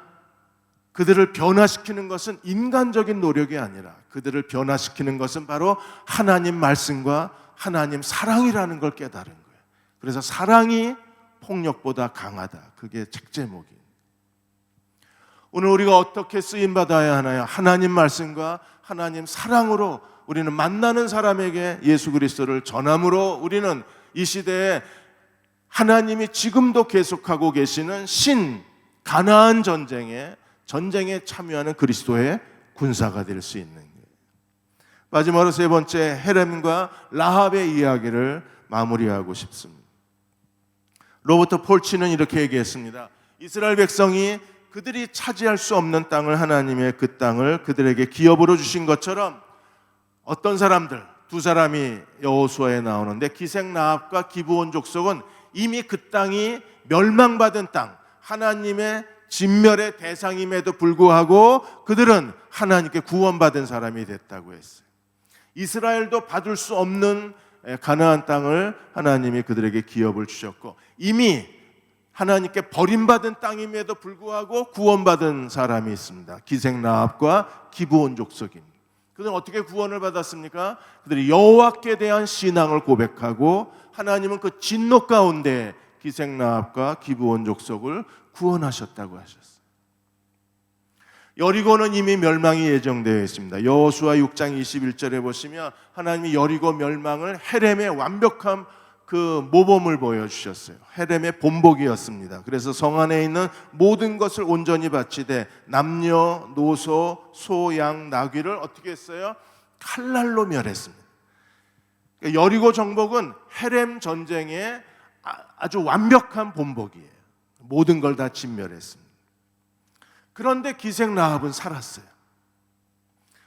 그들을 변화시키는 것은 인간적인 노력이 아니라 그들을 변화시키는 것은 바로 하나님 말씀과 하나님 사랑이라는 걸 깨달은 거예요. 그래서 사랑이 폭력보다 강하다. 그게 책 제목이에요. 오늘 우리가 어떻게 쓰임받아야 하나요? 하나님 말씀과 하나님 사랑으로 우리는 만나는 사람에게 예수 그리스도를 전함으로 우리는 이 시대에 하나님이 지금도 계속하고 계시는 가나안 전쟁에 참여하는 그리스도의 군사가 될 수 있는 거예요. 마지막으로 세 번째, 헤렘과 라합의 이야기를 마무리하고 싶습니다. 로버트 폴치는 이렇게 얘기했습니다. 이스라엘 백성이 그들이 차지할 수 없는 땅을, 하나님의 그 땅을 그들에게 기업으로 주신 것처럼 어떤 사람들, 두 사람이 여호수아에 나오는데 기생 라합과 기브온 족속은 이미 그 땅이 멸망받은 땅, 하나님의 진멸의 대상임에도 불구하고 그들은 하나님께 구원받은 사람이 됐다고 했어요. 이스라엘도 받을 수 없는 가나안 땅을 하나님이 그들에게 기업을 주셨고, 이미 하나님께 버림받은 땅임에도 불구하고 구원받은 사람이 있습니다. 기생 라합과 기브온 족속입니다. 그들은 어떻게 구원을 받았습니까? 그들이 여호와께 대한 신앙을 고백하고 하나님은 그 진노 가운데 기생 라합과 기브온 족속을 구원하셨다고 하셨어요. 여리고는 이미 멸망이 예정되어 있습니다. 여호수아 6장 21절에 보시면 하나님이 여리고 멸망을 헤렘의 완벽한 그 모범을 보여주셨어요. 헤렘의 본복이었습니다. 그래서 성 안에 있는 모든 것을 온전히 바치되 남녀, 노소, 소, 양, 나귀를 어떻게 했어요? 칼날로 멸했습니다. 여리고 정복은 헤렘 전쟁의 아주 완벽한 본복이에요. 모든 걸 다 진멸했습니다. 그런데 기생 라합은 살았어요.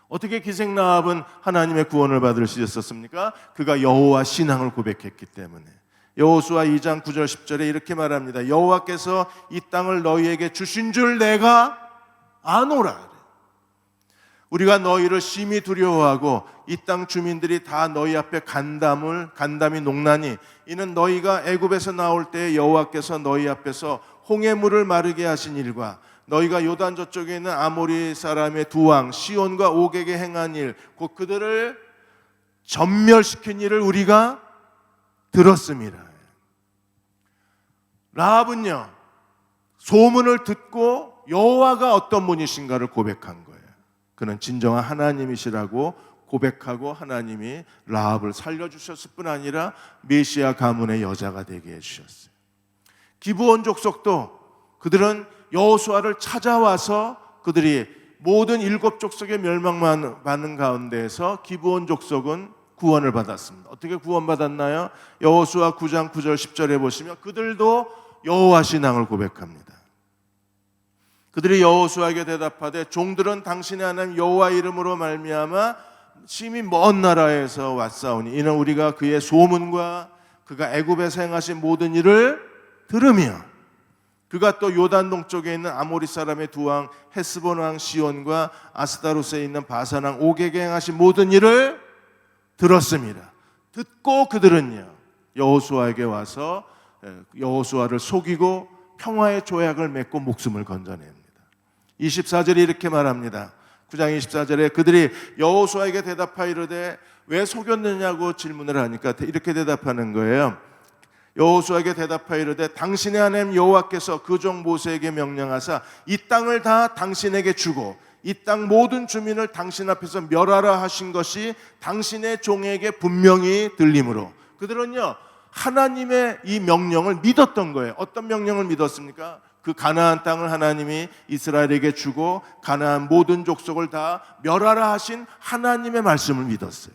어떻게 기생 라합은 하나님의 구원을 받을 수 있었습니까? 그가 여호와 신앙을 고백했기 때문에. 여호수아 2장 9절 10절에 이렇게 말합니다. 여호와께서 이 땅을 너희에게 주신 줄 내가 아노라. 우리가 너희를 심히 두려워하고 이 땅 주민들이 다 너희 앞에 간담이 녹나니 이는 너희가 애굽에서 나올 때 여호와께서 너희 앞에서 홍해물을 마르게 하신 일과 너희가 요단 저쪽에 있는 아모리 사람의 두 왕 시온과 옥에게 행한 일, 곧 그들을 전멸시킨 일을 우리가 들었습니다. 라합은요, 소문을 듣고 여호와가 어떤 분이신가를 고백한 거예요. 그는 진정한 하나님이시라고 고백하고 하나님이 라합을 살려주셨을 뿐 아니라 메시아 가문의 여자가 되게 해주셨어요. 기브온 족속도 그들은 여호수아를 찾아와서 그들이 모든 7 족속의 멸망받는 가운데에서 기브온 족속은 구원을 받았습니다. 어떻게 구원받았나요? 여호수아 9장 9절 10절에 보시면 그들도 여호와 신앙을 고백합니다. 그들이 여호수아에게 대답하되 종들은 당신의 하나님 여호와 이름으로 말미암아 심히 먼 나라에서 왔사오니 이는 우리가 그의 소문과 그가 애굽에서 행하신 모든 일을 들으며 그가 또 요단 동쪽에 있는 아모리 사람의 두 왕 헤스본 왕 시온과 아스타로스에 있는 바산 왕 옥에게 행하신 모든 일을 들었습니다. 듣고 그들은요 여호수아에게 와서 여호수아를 속이고 평화의 조약을 맺고 목숨을 건져냅니다. 24절에 이렇게 말합니다. 9장 24절에 그들이 여호수아에게 대답하이르되 왜 속였느냐고 질문을 하니까 이렇게 대답하는 거예요. 여호수아에게 대답하이르되 당신의 하나님 여호와께서 그 종 모세에게 명령하사 이 땅을 다 당신에게 주고 이 땅 모든 주민을 당신 앞에서 멸하라 하신 것이 당신의 종에게 분명히 들리므로 그들은요 하나님의 이 명령을 믿었던 거예요. 어떤 명령을 믿었습니까? 그 가나안 땅을 하나님이 이스라엘에게 주고 가나안 모든 족속을 다 멸하라 하신 하나님의 말씀을 믿었어요.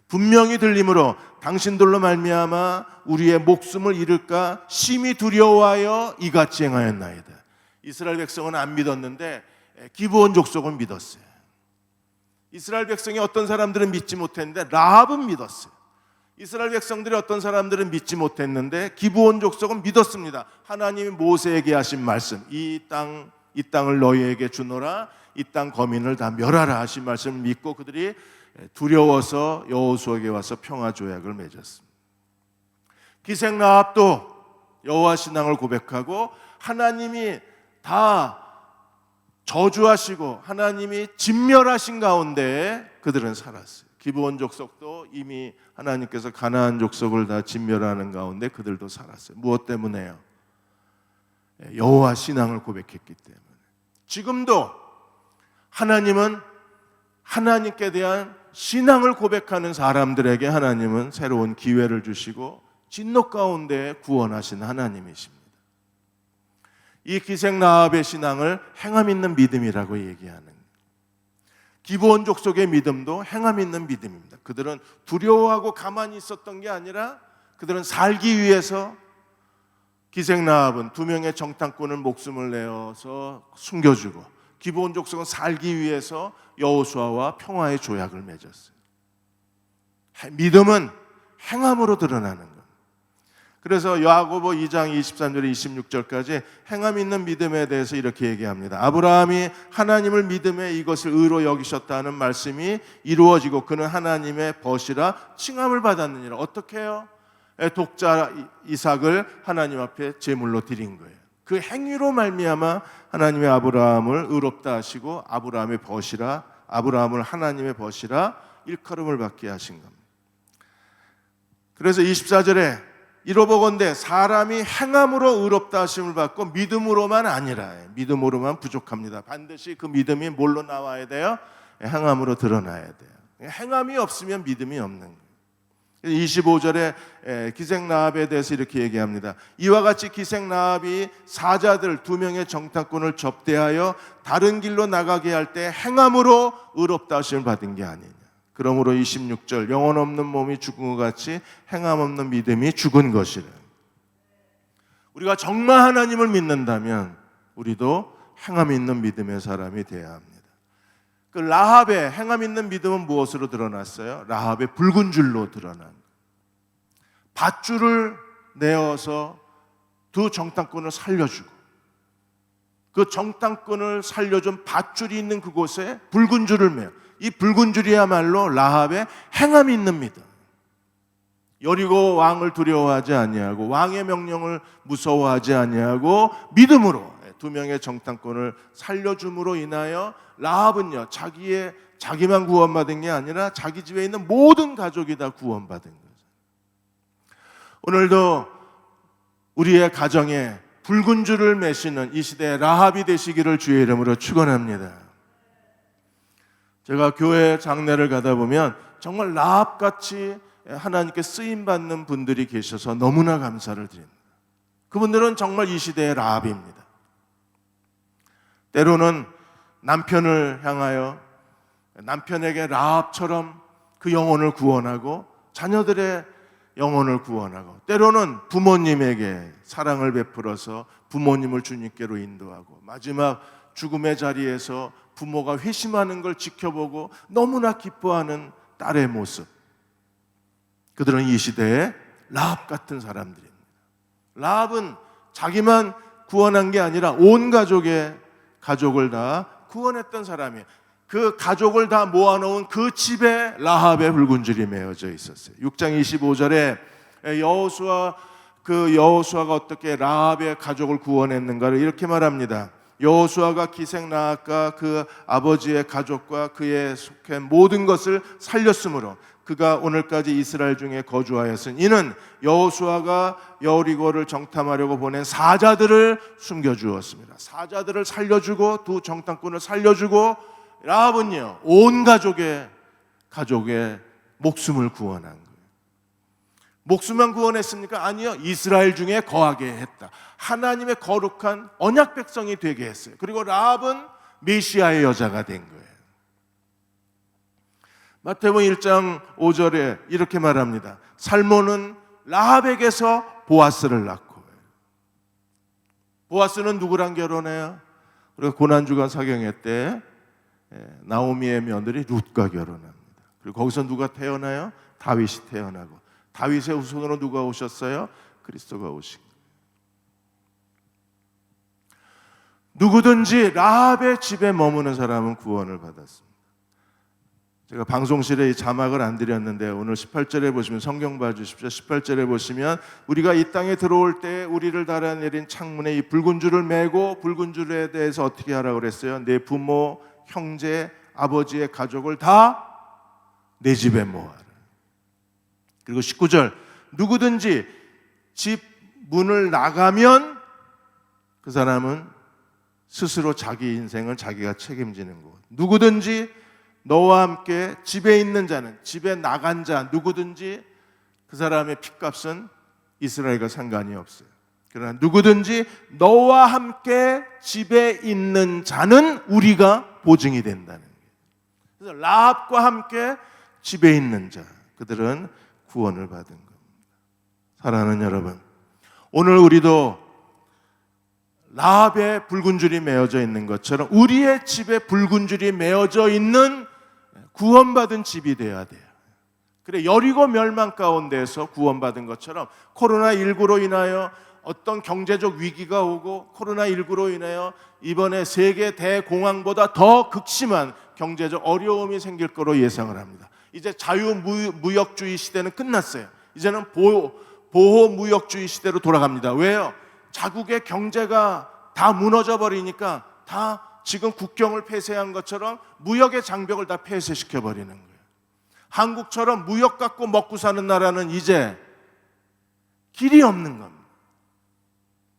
분명히 들림으로 당신들로 말미암아 우리의 목숨을 잃을까 심히 두려워하여 이같이 행하였나이다. 이스라엘 백성은 안 믿었는데 기브온 족속은 믿었어요. 이스라엘 백성이 어떤 사람들은 믿지 못했는데 라합은 믿었어요. 이스라엘 백성들이 어떤 사람들은 믿지 못했는데 기브온 족속은 믿었습니다. 하나님이 모세에게 하신 말씀, 이 땅을 너희에게 주노라, 이 땅 거민을 다 멸하라 하신 말씀을 믿고 그들이 두려워서 여호수아에게 와서 평화 조약을 맺었습니다. 기생 라합도 여호와 신앙을 고백하고 하나님이 다 저주하시고 하나님이 진멸하신 가운데 그들은 살았어요. 기브온 족속도 이미 하나님께서 가나안 족속을 다 진멸하는 가운데 그들도 살았어요. 무엇 때문에요? 여호와 신앙을 고백했기 때문에. 지금도 하나님은 하나님께 대한 신앙을 고백하는 사람들에게 하나님은 새로운 기회를 주시고 진노 가운데 구원하신 하나님이십니다. 이 기생 라합의 신앙을 행함 있는 믿음이라고 얘기하는, 기브온 족속의 믿음도 행함 있는 믿음입니다. 그들은 두려워하고 가만히 있었던 게 아니라 그들은 살기 위해서, 기생 라합은 두 명의 정탐꾼을 목숨을 내어서 숨겨주고 기브온 족속은 살기 위해서 여호수아와 평화의 조약을 맺었어요. 믿음은 행함으로 드러나는 것. 그래서 야고보 2장 23절에 26절까지 행함 있는 믿음에 대해서 이렇게 얘기합니다. 아브라함이 하나님을 믿음에 이것을 의로 여기셨다는 말씀이 이루어지고 그는 하나님의 벗이라 칭함을 받았느니라. 어떻게 해요? 독자 이삭을 하나님 앞에 제물로 드린 거예요. 그 행위로 말미암아 하나님의 아브라함을 의롭다 하시고 아브라함의 벗이라, 아브라함을 하나님의 벗이라 일컬음을 받게 하신 겁니다. 그래서 24절에 이로보건대 사람이 행함으로 의롭다 하심을 받고 믿음으로만 아니라, 믿음으로만 부족합니다. 반드시 그 믿음이 뭘로 나와야 돼요? 행함으로 드러나야 돼요. 행함이 없으면 믿음이 없는 거예요. 25절에 기생 라합에 대해서 이렇게 얘기합니다. 이와 같이 기생 라합이 사자들 두 명의 정탐꾼을 접대하여 다른 길로 나가게 할 때 행함으로 의롭다 하심을 받은 게 아니냐. 그러므로 26절 영혼 없는 몸이 죽은 것 같이 행함 없는 믿음이 죽은 것이라. 우리가 정말 하나님을 믿는다면 우리도 행함 있는 믿음의 사람이 되어야 합니다. 그 라합의 행함 있는 믿음은 무엇으로 드러났어요? 라합의 붉은 줄로 드러난, 밧줄을 내어서 두 정탐꾼을 살려주고 그 정탐꾼을 살려준 밧줄이 있는 그곳에 붉은 줄을 매어, 이 붉은 줄이야말로 라합의 행함이 있는 믿음. 여리고 왕을 두려워하지 아니하고 왕의 명령을 무서워하지 아니하고 믿음으로 두 명의 정탐꾼을 살려줌으로 인하여 라합은요 자기만 구원받은 게 아니라 자기 집에 있는 모든 가족이 다 구원받은 거죠. 오늘도 우리의 가정에 붉은 줄을 매시는 이 시대의 라합이 되시기를 주의 이름으로 축원합니다. 제가 교회 장례를 가다 보면 정말 라합같이 하나님께 쓰임받는 분들이 계셔서 너무나 감사를 드립니다. 그분들은 정말 이 시대의 라합입니다. 때로는 남편을 향하여 남편에게 라합처럼 그 영혼을 구원하고 자녀들의 영혼을 구원하고, 때로는 부모님에게 사랑을 베풀어서 부모님을 주님께로 인도하고, 마지막 죽음의 자리에서 부모가 회심하는 걸 지켜보고 너무나 기뻐하는 딸의 모습. 그들은 이 시대의 라합 같은 사람들입니다. 라합은 자기만 구원한 게 아니라 온 가족을 다 구원했던 사람이에요. 그 가족을 다 모아놓은 그 집에 라합의 붉은 줄이 메어져 있었어요. 6장 25절에 여호수아가 어떻게 라합의 가족을 구원했는가를 이렇게 말합니다. 여호수아가 기생나앗과 그 아버지의 가족과 그의 속한 모든 것을 살렸으므로 그가 오늘까지 이스라엘 중에 거주하였으니 이는 여호수아가 여리고를 정탐하려고 보낸 사자들을 숨겨주었습니다. 사자들을 살려주고 두 정탐꾼을 살려주고 라합은요 온 가족의 목숨을 구원한 거예요. 목숨만 구원했습니까? 아니요. 이스라엘 중에 거하게 했다. 하나님의 거룩한 언약 백성이 되게 했어요. 그리고 라합은 메시아의 여자가 된 거예요. 마태복음 1장 5절에 이렇게 말합니다. 살몬은 라합에게서 보아스를 낳고, 보아스는 누구랑 결혼해요? 우리가 고난주간 사경회 때 나오미의 며느리 룻과 결혼합니다. 그리고 거기서 누가 태어나요? 다윗이 태어나고, 다윗의 후손으로 누가 오셨어요? 그리스도가 오신 거예요. 누구든지 라합의 집에 머무는 사람은 구원을 받았습니다. 제가 방송실에 이 자막을 안 드렸는데 오늘 18절에 보시면 성경 봐주십시오. 18절에 보시면 우리가 이 땅에 들어올 때 우리를 달아내린 창문에 이 붉은 줄을 메고, 붉은 줄에 대해서 어떻게 하라고 그랬어요? 내 부모, 형제, 아버지의 가족을 다 내 집에 모아라. 그리고 19절, 누구든지 집 문을 나가면 그 사람은 스스로 자기 인생을 자기가 책임지는 것. 누구든지 너와 함께 집에 있는 자는, 집에 나간 자 누구든지 그 사람의 핏값은 이스라엘과 상관이 없어요. 그러나 누구든지 너와 함께 집에 있는 자는 우리가 보증이 된다는 거예요. 그래서 라합과 함께 집에 있는 자, 그들은 구원을 받은 겁니다. 사랑하는 여러분, 오늘 우리도 라합의 붉은 줄이 메어져 있는 것처럼 우리의 집에 붉은 줄이 메어져 있는 구원받은 집이 되어야 돼요. 그래, 여리고 멸망 가운데에서 구원받은 것처럼 코로나19로 인하여 어떤 경제적 위기가 오고, 코로나19로 인하여 이번에 세계 대공황보다 더 극심한 경제적 어려움이 생길 거로 예상을 합니다. 이제 자유무역주의 시대는 끝났어요. 이제는 보호무역주의 시대로 돌아갑니다. 왜요? 자국의 경제가 다 무너져 버리니까 다 지금 국경을 폐쇄한 것처럼 무역의 장벽을 다 폐쇄시켜 버리는 거예요. 한국처럼 무역 갖고 먹고 사는 나라는 이제 길이 없는 겁니다.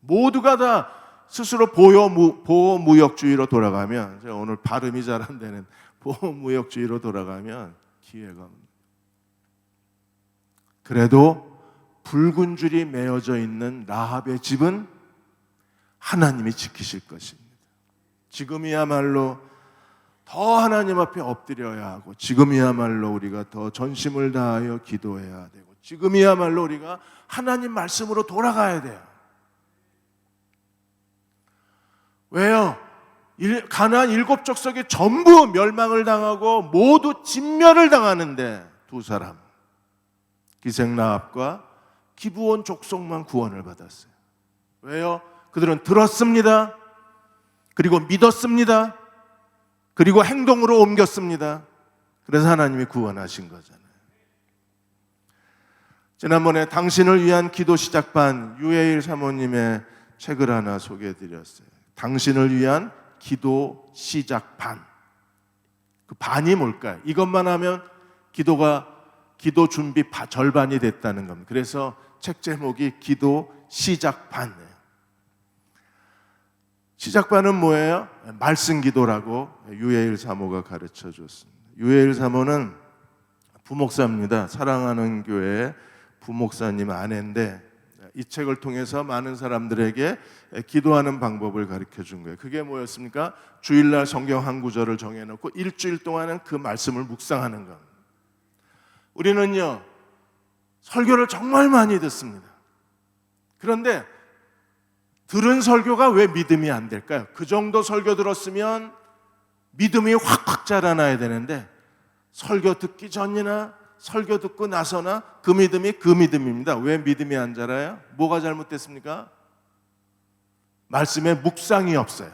모두가 다 스스로 보호무역주의로 돌아가면, 제가 오늘 발음이 잘 안 되는 보호무역주의로 돌아가면 기회가 옵니다. 그래도 붉은 줄이 메어져 있는 라합의 집은 하나님이 지키실 것입니다. 지금이야말로 더 하나님 앞에 엎드려야 하고, 지금이야말로 우리가 더 전심을 다하여 기도해야 되고, 지금이야말로 우리가 하나님 말씀으로 돌아가야 돼요. 왜요? 가나안 7 족속이 전부 멸망을 당하고 모두 진멸을 당하는데 두 사람, 기생라합과 기브온 족속만 구원을 받았어요. 왜요? 그들은 들었습니다. 그리고 믿었습니다. 그리고 행동으로 옮겼습니다. 그래서 하나님이 구원하신 거잖아요. 지난번에 당신을 위한 기도 시작반 유해일 사모님의 책을 하나 소개해드렸어요. 당신을 위한 기도 시작반. 그 반이 뭘까요? 이것만 하면 기도 준비 절반이 됐다는 겁니다. 그래서 책 제목이 기도 시작반이에요. 시작반은 뭐예요? 말씀 기도라고 유해일 사모가 가르쳐 줬습니다. 유해일 사모는 부목사입니다. 사랑하는 교회의 부목사님 아내인데, 이 책을 통해서 많은 사람들에게 기도하는 방법을 가르쳐 준 거예요. 그게 뭐였습니까? 주일날 성경 한 구절을 정해놓고 일주일 동안은 그 말씀을 묵상하는 겁니다. 우리는요, 설교를 정말 많이 듣습니다. 그런데 들은 설교가 왜 믿음이 안 될까요? 그 정도 설교 들었으면 믿음이 확확 자라나야 되는데, 설교 듣기 전이나 설교 듣고 나서나 그 믿음이 그 믿음입니다. 왜 믿음이 안 자라요? 뭐가 잘못됐습니까? 말씀에 묵상이 없어요.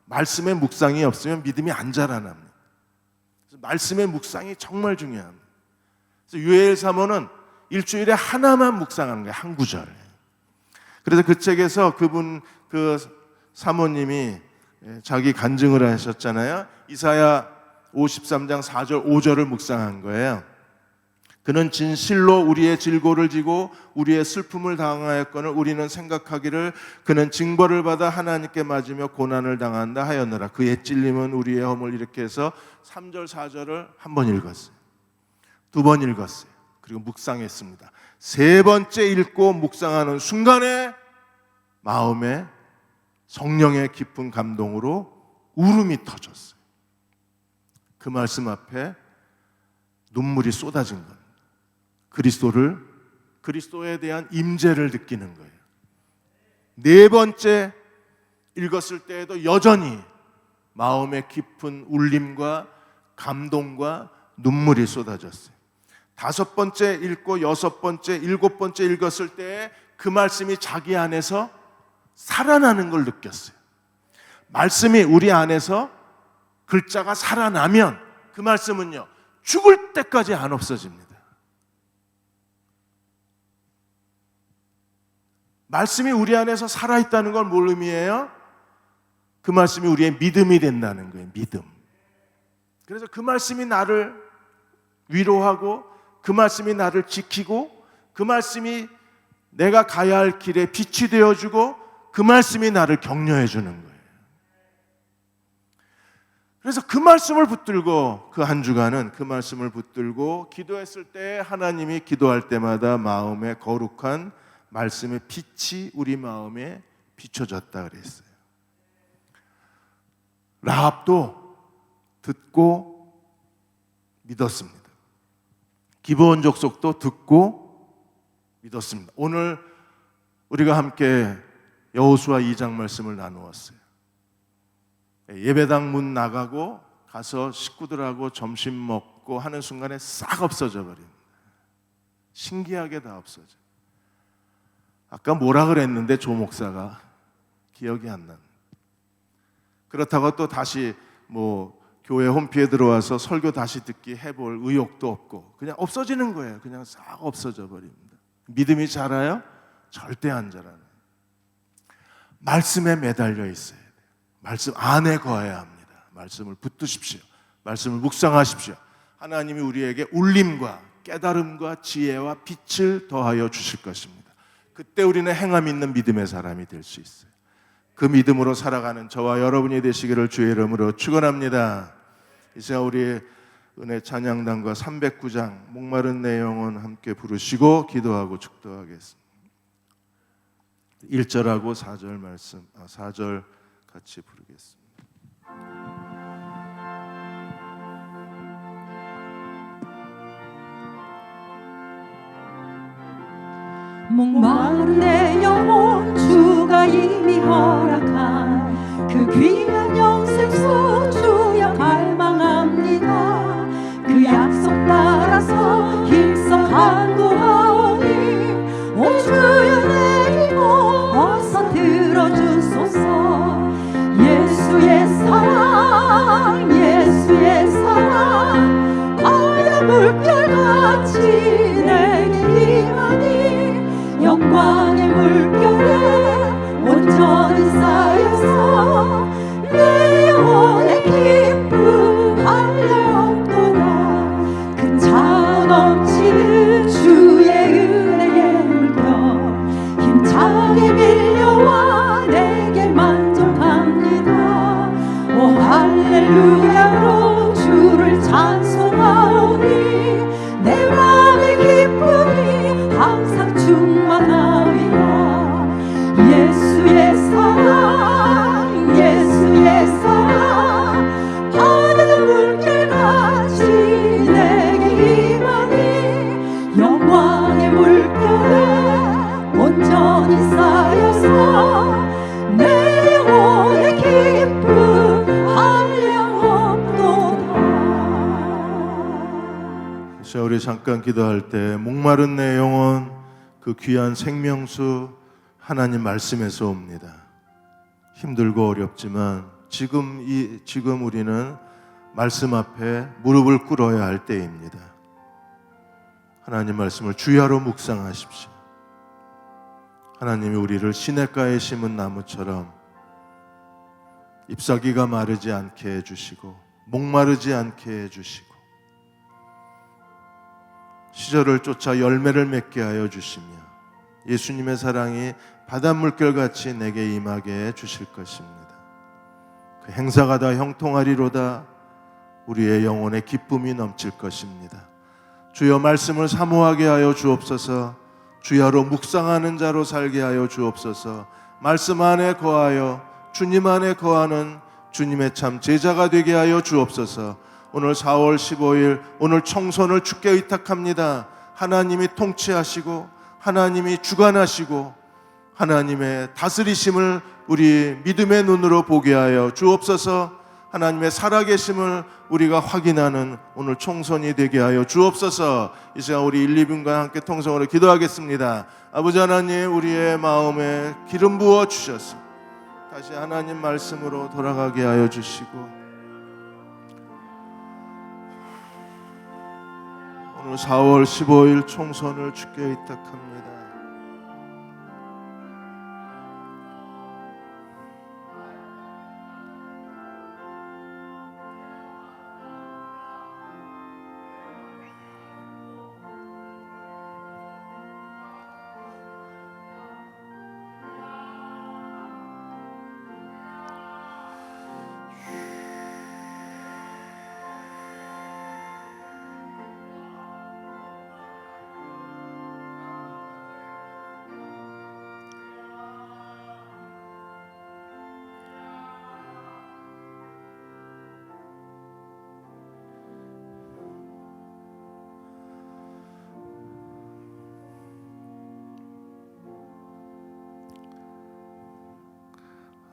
말씀에 묵상이 없으면 믿음이 안 자라납니다. 그래서 말씀의 묵상이 정말 중요합니다. 그래서 유엘 사모는 일주일에 하나만 묵상하는 거예요. 한 구절. 그래서 그 책에서 그 사모님이 자기 간증을 하셨잖아요. 이사야 53장 4절 5절을 묵상한 거예요. 그는 진실로 우리의 질고를 지고 우리의 슬픔을 당하였거늘 우리는 생각하기를 그는 징벌을 받아 하나님께 맞으며 고난을 당한다 하였느라. 그의 찔림은 우리의 허물. 이렇게 해서 3절 4절을 한 번 읽었어요. 두 번 읽었어요. 그리고 묵상했습니다. 세 번째 읽고 묵상하는 순간에 마음에 성령의 깊은 감동으로 울음이 터졌어요. 그 말씀 앞에 눈물이 쏟아진 겁니다. 그리스도에 대한 임재를 느끼는 거예요. 네 번째 읽었을 때에도 여전히 마음의 깊은 울림과 감동과 눈물이 쏟아졌어요. 다섯 번째 읽고 여섯 번째, 일곱 번째 읽었을 때 그 말씀이 자기 안에서 살아나는 걸 느꼈어요. 말씀이 우리 안에서 글자가 살아나면 그 말씀은요, 죽을 때까지 안 없어집니다. 말씀이 우리 안에서 살아있다는 건 뭘 의미해요? 그 말씀이 우리의 믿음이 된다는 거예요. 믿음. 그래서 그 말씀이 나를 위로하고 그 말씀이 나를 지키고 그 말씀이 내가 가야 할 길에 빛이 되어주고 그 말씀이 나를 격려해 주는 거예요. 그래서 그 말씀을 붙들고 그 한 주간은 그 말씀을 붙들고 기도했을 때 하나님이 기도할 때마다 마음에 거룩한 말씀의 빛이 우리 마음에 비춰졌다 그랬어요. 라합도 듣고 믿었습니다. 기브온 족속도 듣고 믿었습니다. 오늘 우리가 함께 여호수아 2장 말씀을 나누었어요. 예배당 문 나가고 가서 식구들하고 점심 먹고 하는 순간에 싹 없어져 버립니다. 신기하게 다 없어져. 아까 뭐라 그랬는데 조 목사가 기억이 안 납니다. 그렇다고 또 다시 교회 홈피에 들어와서 설교 다시 듣기 해볼 의욕도 없고 그냥 없어지는 거예요. 그냥 싹 없어져 버립니다. 믿음이 자라요? 절대 안 자라요. 말씀에 매달려 있어야 돼요. 말씀 안에 거해야 합니다. 말씀을 붙드십시오. 말씀을 묵상하십시오. 하나님이 우리에게 울림과 깨달음과 지혜와 빛을 더하여 주실 것입니다. 그때 우리는 행함 있는 믿음의 사람이 될 수 있어요. 그 믿음으로 살아가는 저와 여러분이 되시기를 주의 이름으로 축원합니다. 이제 우리 은혜 찬양단과 309장 목마른 내 영혼 함께 부르시고 기도하고 축도하겠습니다. 1절하고 4절 말씀, 4절 같이 부르겠습니다. 목마른 내 영혼 주가 이미 허락한 그 귀한 영생수 주여 갈망합니다. 그 약속 따라서 일성 간구하오니 오 주여 내 기도 어서 들어주소서. 예수의 사랑 예수의 사랑 바다 물결같이 내게 임하니 영광의 물결에 온전히 쌓여서 내 영혼의 기쁨 할례없도다. 큰 차오 넘치는 주의 은혜의 물결 힘차게 밀려와 내게 만족합니다. 오 할렐루야로 주를 찬송하오니 내 맘의 기쁨이 항상 충만하리라. 예수의 사랑 예수의 사랑 바다 물결같이 내게 임하니 영광의 물결에 온전히 쌓여서 내 영혼의 기쁨 한량없도다. 자, 우리 잠깐 기도할 때 목마른 내 영혼 그 귀한 생명수 하나님 말씀에서 옵니다. 힘들고 어렵지만 지금 우리는 말씀 앞에 무릎을 꿇어야 할 때입니다. 하나님 말씀을 주야로 묵상하십시오. 하나님이 우리를 시냇가에 심은 나무처럼 잎사귀가 마르지 않게 해주시고 목마르지 않게 해주시고 시절을 쫓아 열매를 맺게 하여 주시며 예수님의 사랑이 바닷물결같이 내게 임하게 해 주실 것입니다. 그 행사가 다 형통하리로다. 우리의 영혼에 기쁨이 넘칠 것입니다. 주여 말씀을 사모하게 하여 주옵소서. 주야로 묵상하는 자로 살게 하여 주옵소서. 말씀 안에 거하여 주님 안에 거하는 주님의 참 제자가 되게 하여 주옵소서. 오늘 4월 15일 오늘 청선을 주께 의탁합니다. 하나님이 통치하시고 하나님이 주관하시고 하나님의 다스리심을 우리 믿음의 눈으로 보게 하여 주옵소서. 하나님의 살아계심을 우리가 확인하는 오늘 총선이 되게 하여 주옵소서. 이 시간 우리 1, 2분간 함께 통성으로 기도하겠습니다. 아버지 하나님, 우리의 마음에 기름 부어 주셔서 다시 하나님 말씀으로 돌아가게 하여 주시고 오늘 4월 15일 총선을 주께 의탁합니다.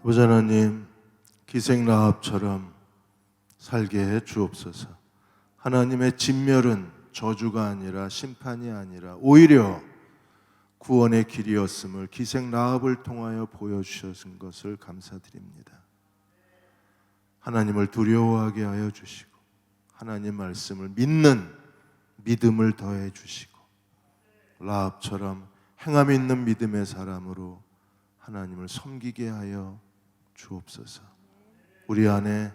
아버지 하나님, 기생라합처럼 살게 해 주옵소서. 하나님의 진멸은 저주가 아니라 심판이 아니라 오히려 구원의 길이었음을 기생라합을 통하여 보여주신 것을 감사드립니다. 하나님을 두려워하게 하여 주시고 하나님 말씀을 믿는 믿음을 더해 주시고 라합처럼 행함 있는 믿음의 사람으로 하나님을 섬기게 하여 주옵소서. 우리 안에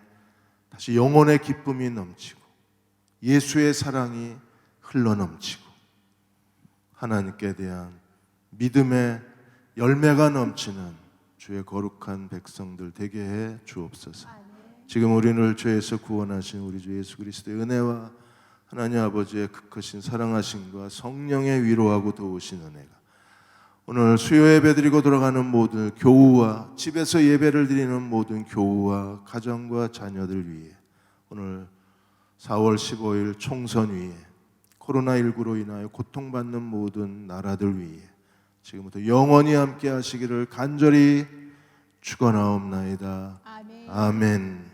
다시 영혼의 기쁨이 넘치고 예수의 사랑이 흘러넘치고 하나님께 대한 믿음의 열매가 넘치는 주의 거룩한 백성들 되게 해 주옵소서. 지금 우리를 죄에서 구원하신 우리 주 예수 그리스도의 은혜와 하나님 아버지의 극하신 사랑하심과 성령의 위로하고 도우신 은혜가 오늘 수요 예배 드리고 돌아가는 모든 교우와 집에서 예배를 드리는 모든 교우와 가정과 자녀들 위해 오늘 4월 15일 총선 위에 코로나19로 인하여 고통받는 모든 나라들 위해 지금부터 영원히 함께 하시기를 간절히 축원하옵나이다. 아멘.